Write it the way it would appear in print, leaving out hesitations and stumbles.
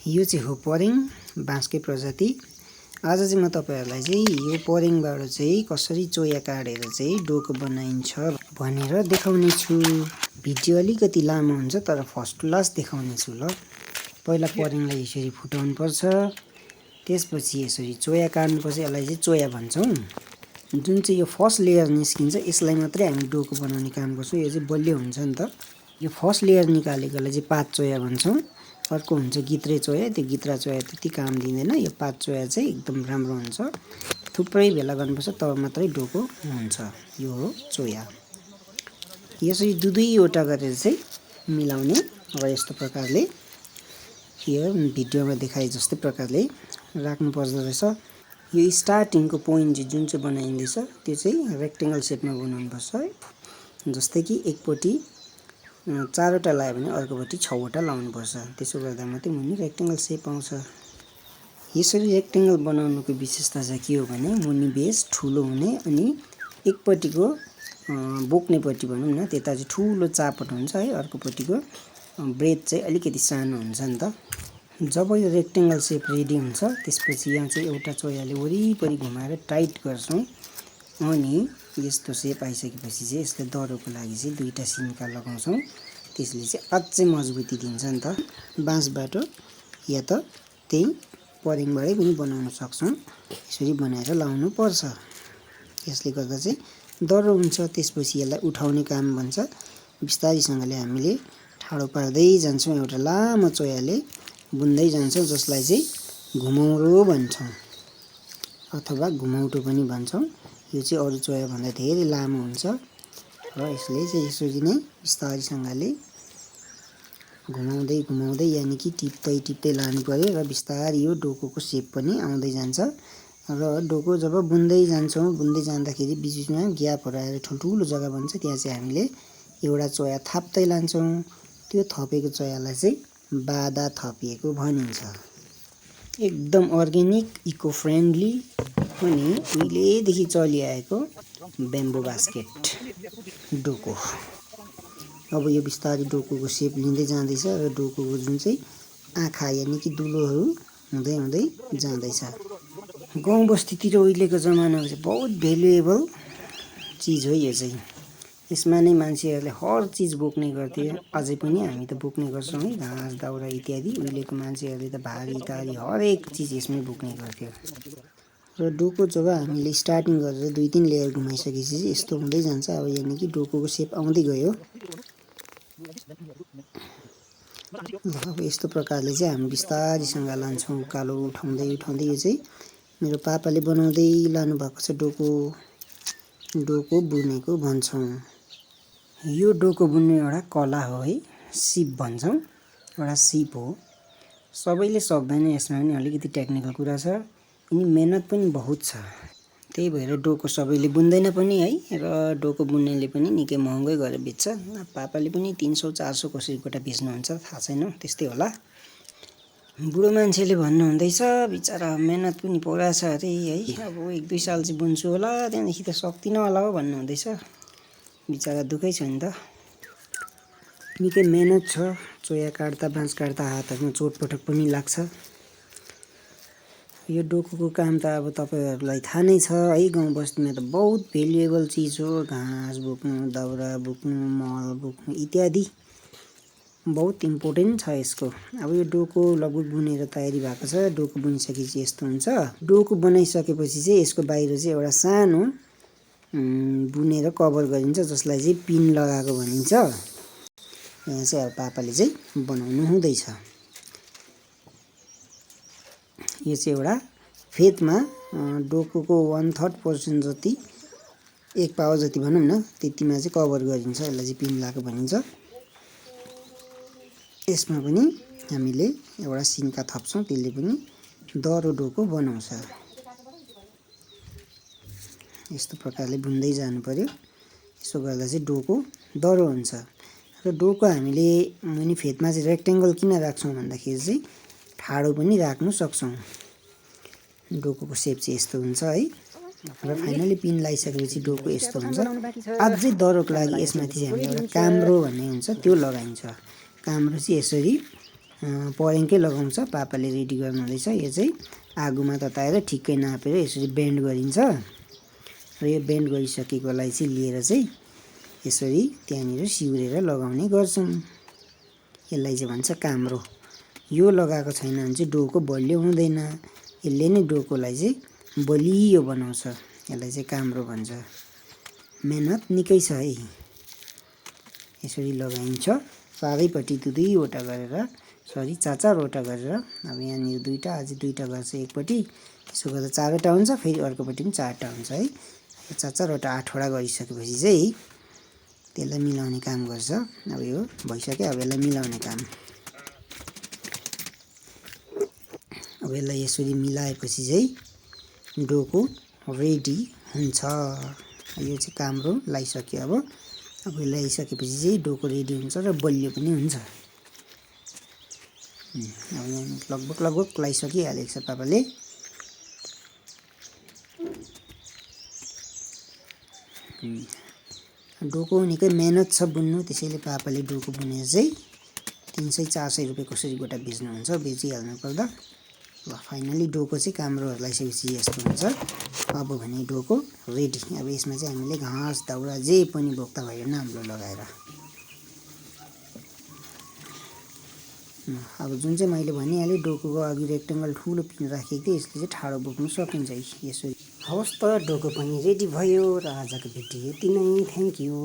यो चाहिँ हो परेङ बाँसकै प्रजाति। आज चाहिँ म तपाईहरुलाई चाहिँ यो परेङबाट चाहिँ कसरी चोया काटेर चाहिँ डोको बनाइन्छ भनेर देखाउने छु। भिडियो अलिकति लामो हुन्छ तर फर्स्ट टु लास्ट देखाउने छु ल। पहिला परेङलाई यसरी फुटाउनु पर्छ, त्यसपछि यसरी चोया काट्नु पर्छ। यसलाई चाहिँ चोया भन्छौं। जुन चाहिँ यो फर्स्ट लेयर निस्किन्छ यसलाई मात्रै हामी डोको बनाउने काम गर्छौं। यो चाहिँ बलियो हुन्छ नि त। यो फर्स्ट लेयर निकालेकोलाई चाहिँ पात चोया भन्छौं। अर्को हुन्छ गित्रे चोया। त्यो गित्रा चोया त्यति काम दिँदैन। यो पात चोया चाहिँ एकदम राम्रो हुन्छ। थुप्रै भेला गर्नुपर्छ तब मात्रै डोको हुन्छ। यो हो चोया। यसरी दुईवटा गरेर चाहिँ मिलाउने। अब यस्तो प्रकारले यो भिडियोमा देखाए जस्तै प्रकारले राख्नु पर्दो रहेछ। यो स्टार्टिङको पोइन्ट चाहिँ जुन चाहिँ बनाइन्दैछ त्यो चाहिँ रेक्टेंगल शेपमा बनाउनु पर्छ। जस्तै कि एकपट्टि 4वटा लायो भने अर्कोपट्टि 6वटा लाउनु पर्छ। त्यसो गर्दा मात्रै मुनि रेक्टेंगल शेप आउँछ। यसरी रेक्टेंगल बनाउनुको विशेषता चाहिँ के हो भने मुनि बेस ठुलो हुने अनि एकपट्टिको बोक्नेपट्टि भनौं न त्यता चाहिँ ठुलो चापट हुन्छ है। अर्कोपट्टिको ब्रेथ चाहिँ अलिकति सानो हुन्छ नि त। जब यो रेक्टेंगल शेप रेडी हुन्छ त्यसपछि यहाँ चाहिँ एउटा चोयाले वरिपरि घुमाएर टाइट गर्छौं अनि यस्तो शेप आइसकेपछि चाहिँ यसले दरोको लागि चाहिँ दुईटा सिन्का लगाउँछौं। त्यसले चाहिँ अझै मजबुती दिन्छ नि त। बाँसबाट या त त्यही परेङबाटै पनि बनाउन सक्छौं। यसरी बनाएर लाउनु पर्छ। यसले गर्दा चाहिँ दरो हुन्छ। त्यसपछि यसलाई उठाउने काम भन्छ। बिस्तारैसँगले हामीले ठाडो पार्दै जान्छौं। एउटा लामो चोयाले बुन्दै जान्छौं जसलाई चाहिँ घुमौरो भन्छौं अथवा घुमौटो पनि भन्छौं। यो चाहिँ अरु चोया भन्दा धेरै लामो हुन्छ र यसले चाहिँ यसरी नै बिस्तारैसँगले घुमाउँदै घुमाउँदै यानि कि टिप्दै लानु पर्यो र बिस्तारै यो डोकोको शेप पनि आउँदै जान्छ। र डोको जब बुन्दै जान्छौं बुन्दै जाँदाखेरि बीचमा ग्यापहरु आएर ठुलठुलो जग्गा बन्छ। त्यहाँ चाहिँ हामीले एउटा चोया थाप्दै लान्छौं। त्यो थपेको चोयालाई चाहिँ बादा थपिएको भनिन्छ। एकदम अर्ग्यानिक इको फ्रेन्डली अनि उहिलेदेखि चलिआएको बेम्बो बास्केट डोको। अब यो बिस्तारै डोकोको शेप लिँदै जाँदैछ र डोकोको जुन चाहिँ आँखा यानि कि दुलोहरु हुँदै हुँदै जाँदैछ। गाउँ बस्तीतिर उहिलेको जमानामा चाहिँ बहुत भ्यालुएबल चीज हो यो चाहिँ। यसमा नै मान्छेहरुले हर चीज बोक्ने गर्थे। अझै पनि हामी त बोक्ने गर्छौं है घाँस दाउरा इत्यादि। उहिलेको मान्छेहरुले त भारी तारी हरेक चीज यसमै बोक्ने गर्थ्यो। र डोको जब हामीले स्टार्टिङ गरेर 2-3 लेयर घुमाइसकेपछि यस्तो हुँदै जान्छ। अब यानि कि डोकोको शेप आउँदै गयो। अब यस्तो प्रकारले चाहिँ हामी बिस्तारैसँग लान्छौं कालो उठाउँदै उठाउँदै। यो चाहिँ मेरो पापाले बनाउँदै लानु भएको छ डोको बुनेको भन्छौं। यो डोको बुन्ने एउटा कला हो है। सिप भन्छौं। एउटा सिप हो। सबैले सक्दैन यसमा पनि अलिकति टेक्निकल कुरा छ अनि मेहनत पनि बहुत छ। त्यही भएर डोको सबैले बुन्दैन पनि है। र डोको बुन्नेले पनि निकै महँगै गरेर बेच्छ। पापाले पनि 300-400 कसरी गोटा बेच्नुहुन्छ थाहा छैन त्यस्तै होला। बुढो मान्छेले भन्नु हुँदैछ बिचारा मेहनत पनि पुरा छ अरे है। अब 1-2 साल चाहिँ बुन्छु होला त्यहाँदेखि त सक्दिन होला हो भन्नु हुँदैछ। बिचारा दुखै छ नि त। निकै मेहनत छ। चोया काट्दा बाँस काट्दा हातहरुमा चोटपटक पनि लाग्छ। यो डोकोको काम त अब तपाईहरुलाई थाहा नै छ है। गाउँ बस्तीमा त बहुत भ्यालुएबल चीज हो। घाँस बोक्नु दाउरा बोक्नु मल बोक्नु इत्यादि बहुत इम्पोर्टेन्ट छ यसको। अब यो डोको लगभग बुनेर तयारी भएको छ। डोको बुनिसकेपछि यस्तो हुन्छ। डोको बनाइसकेपछि चाहिँ यसको बाहिर चाहिँ एउटा सानो बुनेर कभर गरिन्छ जसलाई चाहिँ पिन लगाएको भनिन्छ। यहाँ चाहिँ अब पापाले चाहिँ बनाउनु हुँदैछ। यो चाहिँ एउटा फेदमा डोकोको 1/3% जति 1 पावा जति भनौं न त्यतिमा चाहिँ कभर गरिन्छ। यसलाई चाहिँ पिन लगाएको भनिन्छ। यसमा पनि हामीले एउटा सिन्का थप्छौं। त्यसले पनि दरो डोको बनाउँछ। यस्तो प्रकारले बुन्दै जानु पर्यो। यसो गर्दा चाहिँ डोको दरो हुन्छ। र डोको हामीले मुनि फेदमा चाहिँ रेक्टेंगल किन राख्छौं भन्दाखेरि चाहिँ ठाडो पनि राख्नु सक्छौं। डोकोको शेप चाहिँ यस्तो हुन्छ है। र फाइनली पिन लगाइसकेपछि डोको यस्तो हुन्छ। अझै दरोको लागि यसमाथि चाहिँ हामीले एउटा काम्रो भन्ने हुन्छ त्यो लगाइन्छ। काम्रो चाहिँ यसरी परेङकै लगाउँछ। पापाले रेडी गर्नुहुँदैछ। यो चाहिँ आगोमा तताएर ठिक्कै नापेर यसरी बेन्ड गरिन्छ र यो बेन्ड गरिसकेकोलाई चाहिँ लिएर चाहिँ यसरी त्यहाँनिर सिउरेर लगाउने गर्छौँ। यसलाई चाहिँ भन्छ काम्रो। यो लगाएको छैन भने चाहिँ डोको बलियो हुँदैन। यसले नै डोकोलाई चाहिँ बलियो बनाउँछ। यसलाई चाहिँ काम्रो भन्छ। मेहनत निकै छ है। यसरी लगाइन्छ चारैपट्टि दुईवटा गरेर, सरी 4-4वटा गरेर। अब यहाँनिर दुईवटा, अझै दुईवटा गर्छ एकपट्टि, त्यसो गर्दा 4वटा हुन्छ। फेरि अर्कोपट्टि पनि 4वटा हुन्छ है। 4-4वटा 8वटा गरिसकेपछि चाहिँ त्यसलाई मिलाउने काम गर्छ। अब यो भइसक्यो। अब यसलाई मिलाउने काम। अब यसलाई यसरी मिलाएपछि चाहिँ डोको रेडी हुन्छ। यो चाहिँ काम्रो लगाइसक्यो। अब यो लगाइसकेपछि चाहिँ डोको रेडी हुन्छ र बलियो पनि हुन्छ। अब यहाँ लगभग लगाइसकिहालेको छ पापाले। डोको निकै मेहनत छ बुन्नु, त्यसैले पापाले डोको बुनेर चाहिँ 300-400 रुपियाँ कसरी गोटा बेच्नुहुन्छ, बेचिहाल्नु पर्दा। ल फाइनली डोको चाहिँ काम्रो लगाइसकेपछि यस्तो हुन्छ। अब भने डोको रेडी। अब यसमा चाहिँ हामीले घाँस दाउरा जे पनि बोक्दा भयो नाम्लो लगाएर। अब जुन चाहिँ मैले भनिहालेँ डोकोको अघि रेक्टेङ्गल ठुलो पिन राखेको थिएँ, यसले चाहिँ ठाडो बोक्नु सकिन्छ यसरी। हवस् त, डोको पनि रेडी भयो र आजको भिडियो यति नै। Thank you.